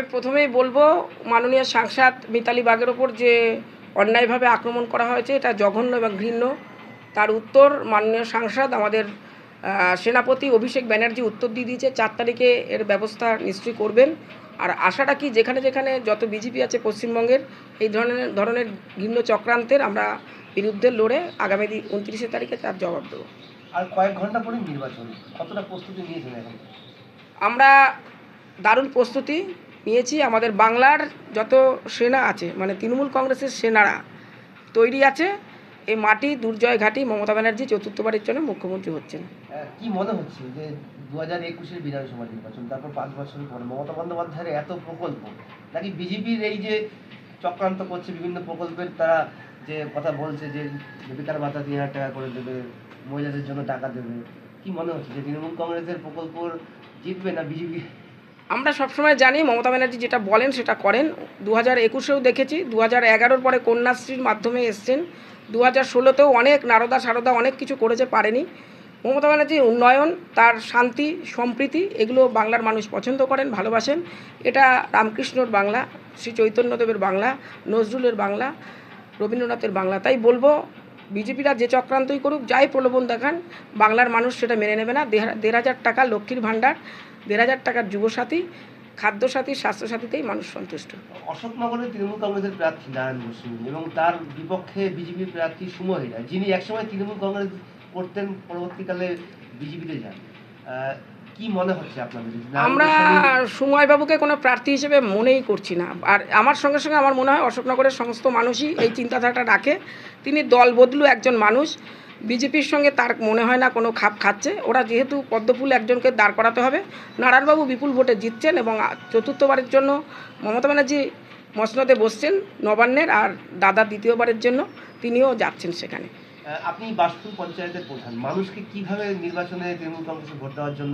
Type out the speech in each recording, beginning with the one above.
আমি প্রথমেই বলবো, মাননীয় সাংসদ মিতালি বাগের ওপর যে অন্যায়ভাবে আক্রমণ করা হয়েছে এটা জঘন্য এবং ঘৃণ্য। তার উত্তর মাননীয় সাংসদ আমাদের সেনাপতি অভিষেক ব্যানার্জি উত্তর দিয়ে দিয়েছে। 4 তারিখে এর ব্যবস্থা নিশ্চয়ই করবেন। আর আশাটা কি, যেখানে যেখানে যত বিজেপি আছে পশ্চিমবঙ্গের, এই ধরনের ঘৃণ্য চক্রান্তের আমরা বিরুদ্ধে লড়ে আগামী 29 তারিখে তার জবাব দেবো। আর কয়েক ঘন্টা পরে নির্বাচন, কতটা প্রস্তুতি নিয়েছেন এখন? আমরা দারুণ প্রস্তুতি নিয়েছি। আমাদের বাংলার যত সেনা আছে, মানে তৃণমূল কংগ্রেসের সেনারা তৈরি আছে। এই মাটি দুর্জয় ঘাঁটি মমতা ব্যানার্জি চতুর্থবারের জন্য মুখ্যমন্ত্রী হচ্ছেন। কি মনে হচ্ছে যে 2021-এর বিধানসভা নির্বাচন, তারপর 5 বছর পর মমতা বন্দ্যোপাধ্যায়ের এত প্রকল্প, নাকি বিজেপির এই যে চক্রান্ত করছে বিভিন্ন প্রকল্পের, তারা যে কথা বলছে যে বেকার ভাতা 3000 টাকা করে দেবে, মহিলাদের জন্য টাকা দেবে, কি মনে হচ্ছে যে তৃণমূল কংগ্রেসের প্রকল্প জিতবে না বিজেপি? আমরা সবসময় জানি মমতা ব্যানার্জি যেটা বলেন সেটা করেন। 2021-এও দেখেছি, 2011-র পরে কন্যাশ্রীর মাধ্যমে এসছেন, 2016-তেও অনেক নারদা সারদা অনেক কিছু করেছে, পারেনি। মমতা ব্যানার্জি উন্নয়ন, তার শান্তি সম্প্রীতি, এগুলো বাংলার মানুষ পছন্দ করেন, ভালোবাসেন। এটা রামকৃষ্ণর বাংলা, শ্রী চৈতন্যদেবের বাংলা, নজরুলের বাংলা, রবীন্দ্রনাথের বাংলা। তাই বলবো, বিজেপিরা যে চক্রান্তই করুক, যাই প্রলোভন দেখান, বাংলার মানুষ সেটা মেনে নেবে না। 1,500 টাকা লক্ষ্মীর ভাণ্ডার, 1,500 টাকার যুবসাথী, খাদ্যসাথী, স্বাস্থ্যসাথীতেই মানুষ সন্তুষ্ট। অশোকনগরের তৃণমূল কংগ্রেসের প্রার্থী নারায়ণ বসু এবং তার বিপক্ষে বিজেপির প্রার্থী সুময় রায়, যিনি একসময় তৃণমূল কংগ্রেস করতেন, পরবর্তীকালে বিজেপিতে যান। কি মনে হচ্ছে আপনাদের? আমরা সুময়বাবুকে কোনো প্রার্থী হিসেবে মনেই করছি না। আর আমার সঙ্গে সঙ্গে আমার মনে হয় অশোকনগরের সমস্ত মানুষই এই চিন্তাধারাটা রাখে। তিনি দল বদলু একজন মানুষ, বিজেপির সঙ্গে তার মনে হয় না কোনো খাপ খাচ্ছে। ওরা যেহেতু পদ্মফুল একজনকে দাঁড় করাতে হবে। নারায়ণবাবু বিপুল ভোটে জিতছেন এবং চতুর্থবারের জন্য মমতা ব্যানার্জি মসনদে বসছেন নবান্নের, আর দাদা দ্বিতীয়বারের জন্য তিনিও যাচ্ছেন সেখানে। আপনি বাসপুর পঞ্চায়েতের প্রধান, মানুষকে কিভাবে নির্বাচনে তৃণমূল কংগ্রেসে ভোট দেওয়ার জন্য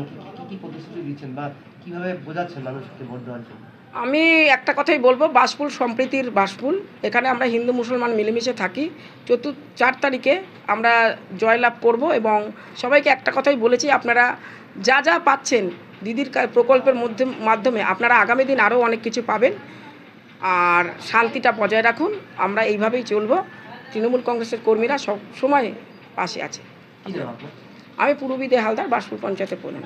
কি প্রতিশ্রুতি দিচ্ছেন বা কিভাবে বোঝাচ্ছেন মানুষকে ভোট দেওয়ার জন্য? আমি একটা কথাই বলবো, বাসপুর সম্প্রীতির বাসপুর, এখানে আমরা হিন্দু মুসলমান মিলেমিশে থাকি। 4 তারিখে আমরা জয়লাভ করব এবং সবাইকে একটা কথাই বলেছি, আপনারা যা যা পাচ্ছেন দিদির প্রকল্পের মাধ্যমে আপনারা আগামী দিন আরও অনেক কিছু পাবেন। আর শান্তিটা বজায় রাখুন, আমরা এইভাবেই চলব। তৃণমূল কংগ্রেসের কর্মীরা সব সময় পাশে আছে। কি নাম আপনার? আমি পূর্ববিদে হালদার, বাসপুর পঞ্চায়েতের প্রধান।